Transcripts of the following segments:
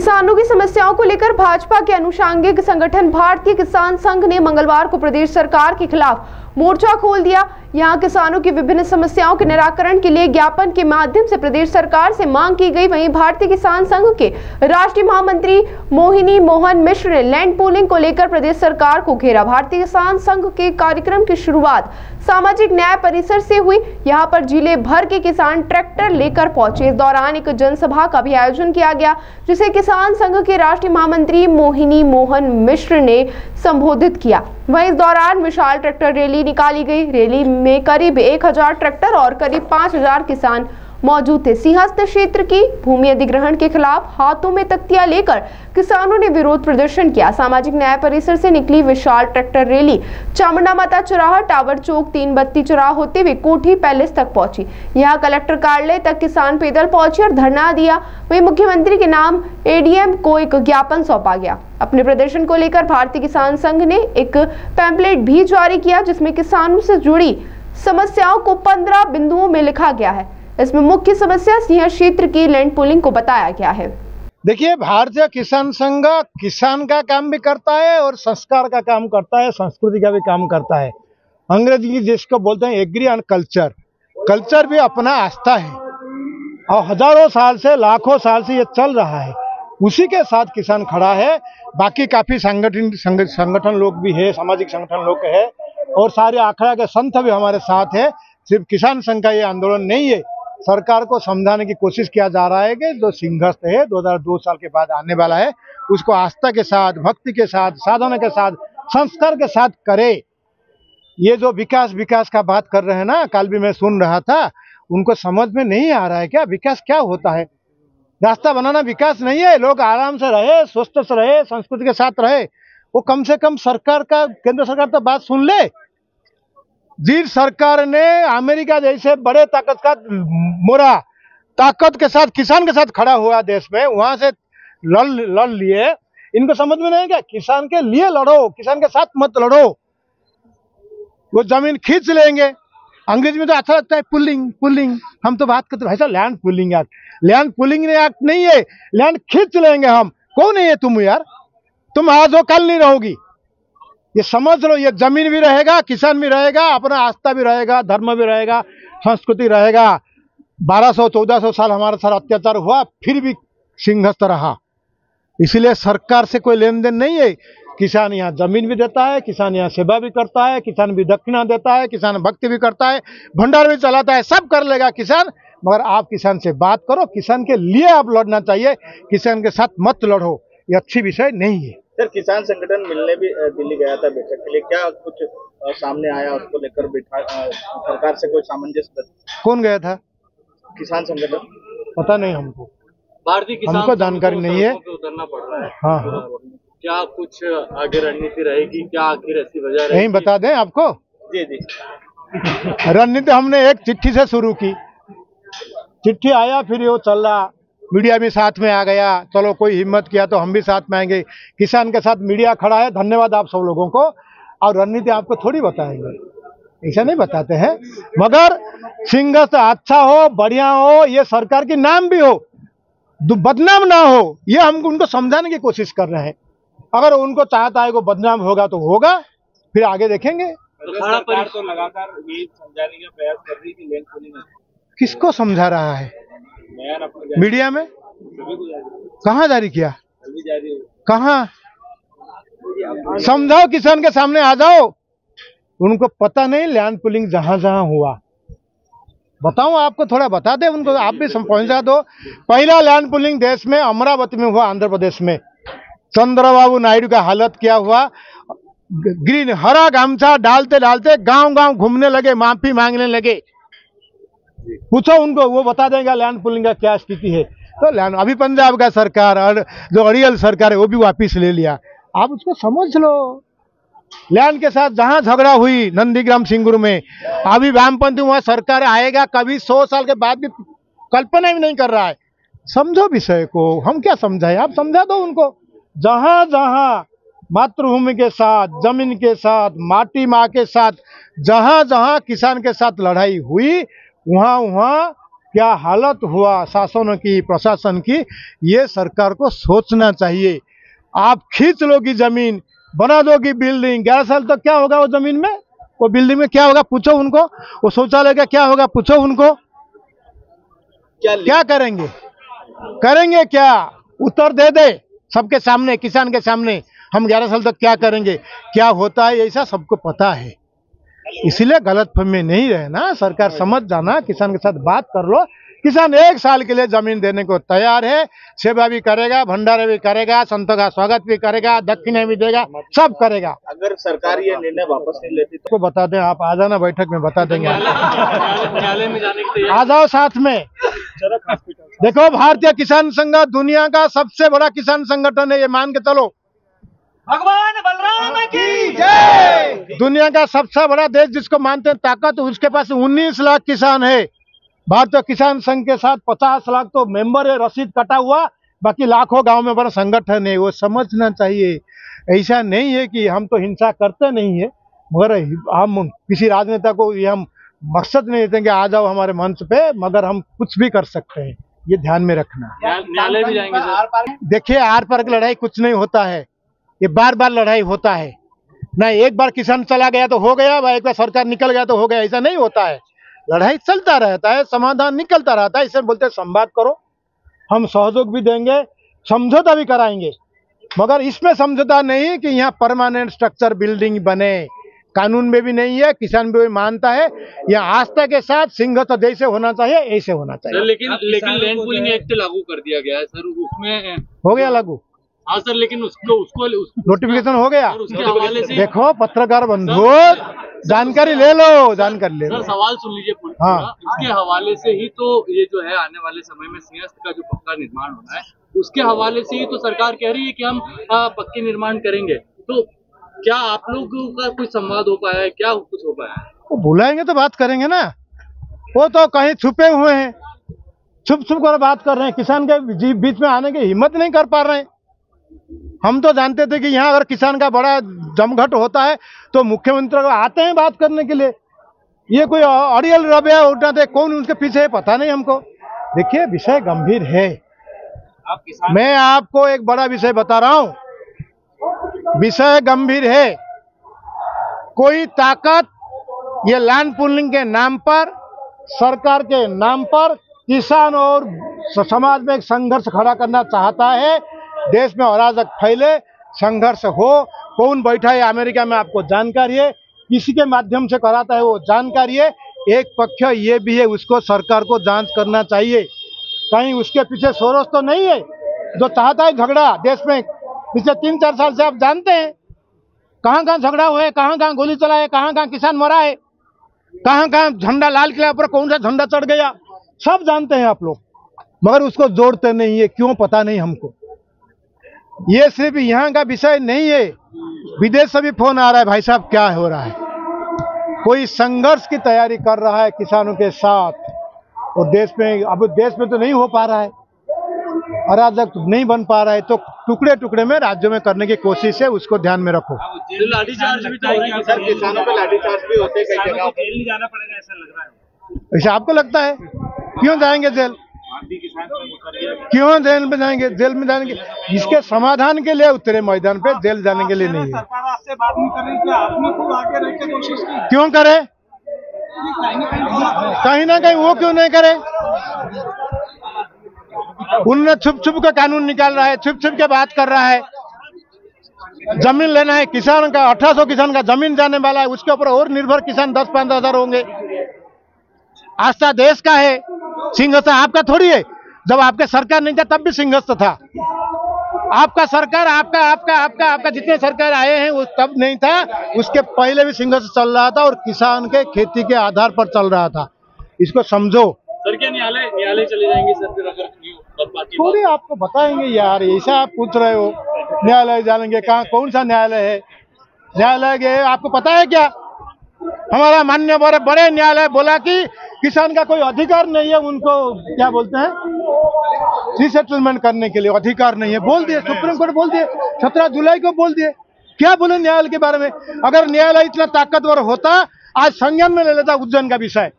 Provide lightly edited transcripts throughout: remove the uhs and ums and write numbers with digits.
किसानों की समस्याओं को लेकर भाजपा के अनुषंगिक संगठन भारतीय किसान संघ ने मंगलवार को प्रदेश सरकार के खिलाफ मोर्चा खोल दिया। यहां किसानों की विभिन्न समस्याओं के निराकरण के लिए ज्ञापन के माध्यम से प्रदेश सरकार से मांग की गई। वहीं भारतीय किसान संघ के राष्ट्रीय महामंत्री मोहिनी मोहन मिश्र ने लैंड पूलिंग को लेकर प्रदेश सरकार को घेरा। भारतीय किसान संघ के कार्यक्रम की शुरुआत सामाजिक न्याय परिसर से हुई। यहां पर जिले भर के किसान ट्रैक्टर लेकर पहुंचे। इस दौरान एक जनसभा का भी आयोजन किया गया, जिसे किसान संघ के राष्ट्रीय महामंत्री मोहिनी मोहन मिश्र ने संबोधित किया। वहीं इस दौरान विशाल ट्रैक्टर रैली निकाली गई। रैली में करीब 1000 ट्रैक्टर और करीब 5000 किसान मौजूद थे। सिंहस्थ क्षेत्र की भूमि अधिग्रहण के खिलाफ हाथों में तख्तियां लेकर किसानों ने विरोध प्रदर्शन किया। सामाजिक न्याय परिसर से निकली विशाल ट्रैक्टर रैली चामुंडा माता चौराहा, टावर चौक, 3 बत्ती चौराहा होते हुए कोठी पैलेस तक पहुंची। यहां कलेक्टर कार्यालय तक किसान पैदल पहुंचे और धरना दिया। वहीं मुख्यमंत्री के नाम एडीएम को एक ज्ञापन सौंपा गया। अपने प्रदर्शन को लेकर भारतीय किसान संघ ने एक पैम्पलेट भी जारी किया, जिसमें किसानों से जुड़ी समस्याओं को 15 बिंदुओं में लिखा गया है। इसमें मुख्य समस्या सिंह क्षेत्र की लैंड पूलिंग को बताया गया है। देखिए, भारतीय किसान संघ किसान का काम भी करता है और संस्कार का काम करता है, संस्कृति का भी काम करता है। अंग्रेजी जिसको बोलते हैं एग्री एंड कल्चर, कल्चर भी अपना आस्था है और हजारों साल से लाखों साल से ये चल रहा है। उसी के साथ किसान खड़ा है। बाकी काफी संगठन लोग भी है, सामाजिक संगठन लोग है और सारे आखड़ा के संत भी हमारे साथ है। सिर्फ किसान संघ का ये आंदोलन नहीं है। सरकार को समझाने की कोशिश किया जा रहा है कि जो सिंहस्थ है 2002 साल के बाद आने वाला है, उसको आस्था के साथ, भक्ति के साथ, साधना के साथ, संस्कार के साथ करे। ये जो विकास का बात कर रहे हैं ना, कल भी मैं सुन रहा था, उनको समझ में नहीं आ रहा है क्या विकास क्या होता है। रास्ता बनाना विकास नहीं है। लोग आराम से रहे, स्वस्थ से रहे, संस्कृति के साथ रहे। वो कम से कम सरकार का, केंद्र सरकार तो बात सुन ले। जिस सरकार ने अमेरिका जैसे बड़े ताकत का मोरा ताकत के साथ किसान के साथ खड़ा हुआ देश में, वहां से लड़ लिए। इनको समझ में नहीं क्या किसान के लिए लड़ो, किसान के साथ मत लड़ो। वो जमीन खींच लेंगे। अंग्रेजी में तो अच्छा लगता है पुलिंग। हम तो बात करते भाई साहब land pulling act. Land pulling act नहीं है, लैंड खींच लेंगे हम। कौन है ये तुम यार? तुम आज हो कल नहीं रहोगी, ये समझ लो। ये जमीन भी रहेगा, किसान भी रहेगा, अपना आस्था भी रहेगा, धर्म भी रहेगा, संस्कृति रहेगा। 1200-1400 साल हमारे साथ अत्याचार हुआ, फिर भी सिंहस्थ रहा। इसीलिए सरकार से कोई लेन देन नहीं है। किसान यहाँ जमीन भी देता है, किसान यहाँ सेवा भी करता है, किसान भी दक्षिणा देता है, किसान भक्ति भी करता है, भंडार भी चलाता है, सब कर लेगा किसान। मगर आप किसान से बात करो, किसान के लिए आप लड़ना चाहिए, किसान के साथ मत लड़ो। ये अच्छी विषय नहीं है। सर, किसान संगठन मिलने भी दिल्ली गया था बैठक के लिए, क्या कुछ सामने आया उसको लेकर? सरकार से कोई सामंजस्य? कौन गया था? किसान संगठन पता नहीं हमको, भारतीय किसान हमको जानकारी नहीं है। उतरना पड़ रहा है। हाँ। क्या कुछ आगे रणनीति रहेगी? क्या आखिर ऐसी वजह रहेगी? यही बता दें आपको। जी। रणनीति हमने एक चिट्ठी से शुरू की। चिट्ठी आया, फिर वो चल रहा, मीडिया भी साथ में आ गया। चलो कोई हिम्मत किया तो हम भी साथ में आएंगे। किसान के साथ मीडिया खड़ा है, धन्यवाद आप सब लोगों को। और रणनीति आपको थोड़ी बताएंगे, ऐसा नहीं बताते हैं। मगर सिंहस्थ अच्छा हो, बढ़िया हो, ये सरकार की नाम भी हो, बदनाम ना हो, ये हम उनको समझाने की कोशिश कर रहे हैं। अगर उनको चाहता है को बदनाम होगा तो होगा, फिर आगे देखेंगे। सरकार तो लगातार ये समझाने का प्रयास कर रही है कि किसको समझा रहा है? मीडिया में कहाँ जारी किया? कहाँ? समझाओ, किसान के सामने आ जाओ। उनको पता नहीं लैंड पुलिंग जहां जहां हुआ। बताओ, आपको थोड़ा बता दे उनको, आप भी पहुंचा दो। पहला लैंड पुलिंग देश में अमरावती में हुआ, आंध्र प्रदेश में। चंद्रबाबू नायडू का हालत क्या हुआ? ग्रीन हरा गमछा डालते डालते गांव गांव घूमने लगे, माफी मांगने लगे। पूछो उनको, वो बता देगा लैंड पुलिंग का क्या स्थिति है। तो लैंड अभी पंजाब का सरकार और जो अड़ियल सरकार है वो भी वापिस ले लिया। आप उसको समझ लो। लैंड के साथ जहां झगड़ा हुई नंदीग्राम सिंगूर में, अभी वामपंथी वहां सरकार आएगा कभी 100 साल के बाद भी कल्पना भी नहीं कर रहा है। समझो विषय को, हम क्या समझाए, आप समझा दो उनको। जहां जहां मातृभूमि के साथ, जमीन के साथ, माटी माँ के साथ, जहां जहां किसान के साथ लड़ाई हुई, वहां क्या हालत हुआ शासन की, प्रशासन की, ये सरकार को सोचना चाहिए। आप खींच लोगी जमीन, बना दोगी बिल्डिंग, 11 साल तक क्या होगा वो जमीन में, वो बिल्डिंग में क्या होगा पूछो उनको, वो शौचालय का क्या होगा पूछो उनको, क्या करेंगे, करेंगे क्या, उत्तर दे दे सबके सामने, किसान के सामने, हम 11 साल तक क्या करेंगे, क्या होता है ऐसा सबको पता है। इसलिए गलतफहमी नहीं रहना, सरकार समझ जाना, किसान के साथ बात कर लो। किसान 1 साल के लिए जमीन देने को तैयार है, सेवा भी करेगा, भंडारे भी करेगा, संतों का स्वागत भी करेगा, दक्षिणा भी देगा, सब करेगा। अगर सरकार ये निर्णय वापस नहीं लेती तो बता दें, आप आ जाना बैठक में, बता देंगे, न्यायालय में जाने के लिए आ जाओ साथ में। देखो, भारतीय किसान संघ दुनिया का सबसे बड़ा किसान संगठन है, ये मान के चलो। भगवान बलराम की जय। दुनिया का सबसे बड़ा देश जिसको मानते हैं ताकत, उसके पास 19 लाख किसान है। भारतीय किसान संघ के साथ 50 लाख तो मेंबर है, रसीद कटा हुआ, बाकी लाखों गांव में बड़ा संगठन है। वो समझना चाहिए, ऐसा नहीं है कि हम तो हिंसा करते नहीं है, मगर हम किसी राजनेता को ये हम मकसद नहीं देते कि आ जाओ हमारे मंच पे, मगर हम कुछ भी कर सकते हैं, ये ध्यान में रखना। न्यायालय भी जाएंगे सर? देखिए, आर पार की लड़ाई कुछ नहीं होता है, ये बार बार लड़ाई होता है ना। एक बार किसान चला गया तो हो गया, एक बार सरकार निकल गया तो हो गया, ऐसा नहीं होता है। लड़ाई चलता रहता है, समाधान निकलता रहता है। इसे बोलते हैं संवाद करो, हम सहयोग भी देंगे, समझौता भी कराएंगे, मगर इसमें समझौता नहीं कि यहाँ परमानेंट स्ट्रक्चर बिल्डिंग बने। कानून में भी नहीं है, किसान भी मानता है, यहाँ आस्था के साथ सिंहस्थ जैसे होना चाहिए ऐसे होना चाहिए। लेकिन लैंड पूलिंग एक्ट लागू कर दिया गया है सर, उसमें हो गया लागू? हाँ सर, लेकिन उसको नोटिफिकेशन हो गया। उसके हवाले से देखो पत्रकार बंधु, जानकारी ले लो, जानकारी ले लो। सर सवाल सुन लीजिए पूरा। हाँ। इसके हवाले से ही तो ये जो है आने वाले समय में सिंहस्थ का जो पक्का निर्माण होना है, उसके हवाले से ही तो सरकार कह रही है कि हम पक्के निर्माण करेंगे। तो क्या आप लोगों का कोई संवाद हो पाया है, क्या कुछ हो पाया है? वो बुलाएंगे तो बात करेंगे ना, वो तो कहीं छुपे हुए हैं, छुप छुप कर बात कर रहे हैं, किसान के बीच में आने की हिम्मत नहीं कर पा रहे हैं। हम तो जानते थे कि यहाँ अगर किसान का बड़ा जमघट होता है तो मुख्यमंत्री को आते हैं बात करने के लिए, ये कोई अड़ियल रवैया उठाते, कौन उनके पीछे है पता नहीं हमको। देखिए, विषय गंभीर है। मैं आपको एक बड़ा विषय बता रहा हूँ, विषय गंभीर है। कोई ताकत ये लैंड पूलिंग के नाम पर, सरकार के नाम पर किसान और समाज में एक संघर्ष खड़ा करना चाहता है। देश में अराजक फैले, संघर्ष हो, कौन बैठा है अमेरिका में आपको जानकारी है, किसी के माध्यम से कराता है वो जानकारी है। एक पक्ष ये भी है, उसको सरकार को जांच करना चाहिए, कहीं उसके पीछे सोरोस तो नहीं है जो चाहता है झगड़ा देश में। पिछले 3-4 साल से आप जानते हैं कहाँ कहाँ झगड़ा हुआ है, कहाँ कहाँ गोली चला है, कहाँ कहाँ किसान मरा है, कहाँ कहाँ झंडा लाल किला पर कौन सा झंडा चढ़ गया, सब जानते हैं आप लोग, मगर उसको जोड़ते नहीं है, क्यों पता नहीं हमको। ये सिर्फ यहाँ का विषय नहीं है, विदेश से भी फोन आ रहा है, भाई साहब क्या हो रहा है, कोई संघर्ष की तैयारी कर रहा है किसानों के साथ, और देश में अब देश में तो नहीं हो पा रहा है, अराजक नहीं बन पा रहा है, तो टुकड़े टुकड़े में राज्यों में करने की कोशिश है, उसको ध्यान में रखो। लाठीचार्ज भी तो सर, किसानों पे लाठीचार्ज भी होते हैं कई जगह। जेल नहीं जाना पड़ेगा ऐसा लग रहा है? ऐसा आपको लगता है? क्यों जाएंगे जेल, क्यों जेल में जाएंगे? जेल में जाने के इसके समाधान के लिए उतरे मैदान पे, जेल जाने के लिए नहीं है। सरकार आपसे बात नहीं कर रही, आपने खुद आगे रह के कोशिश की, क्यों करे? कहीं ना कहीं वो क्यों नहीं करे? उनने छुप छुप के कानून निकाल रहा है, छुप छुप के बात कर रहा है। जमीन लेना है किसान का, 1800 किसान का जमीन जाने वाला है, उसके ऊपर और निर्भर किसान 10-15 हजार होंगे। आस्था देश का है, सिंहस्थ आपका थोड़ी है। जब आपके सरकार नहीं था तब भी सिंहस्थ था। आपका सरकार, आपका आपका आपका आपका जितने सरकार आए हैं वो तब नहीं था, उसके पहले भी सिंहस्थ चल रहा था और किसान के खेती के आधार पर चल रहा था। इसको समझो। सर क्या न्यायालय चले जाएंगे सर फिर अगर थोड़ी आपको बताएंगे यार, ऐसा आप पूछ रहे हो न्यायालय जाएंगे, कहाँ कौन सा न्यायालय है? न्यायालय गए, आपको पता है क्या? हमारा माननीय बड़े न्यायालय बोला कि किसान का कोई अधिकार नहीं है, उनको क्या बोलते हैं रीसेटलमेंट करने के लिए अधिकार नहीं है, बोल दिए सुप्रीम कोर्ट, बोल दिए 17 जुलाई को बोल दिए। क्या बोले न्यायालय के बारे में? अगर न्यायालय इतना ताकतवर होता आज संज्ञान में ले लेता उज्जैन का विषय,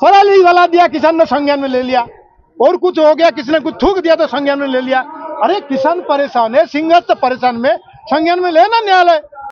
फराली वाला दिया, किसान ने संज्ञान में ले लिया, और कुछ हो गया, किसी ने कुछ थूक दिया तो संज्ञान में ले लिया। अरे किसान परेशान है, सिंहस्थ परेशान में संज्ञान में लेना न्यायालय।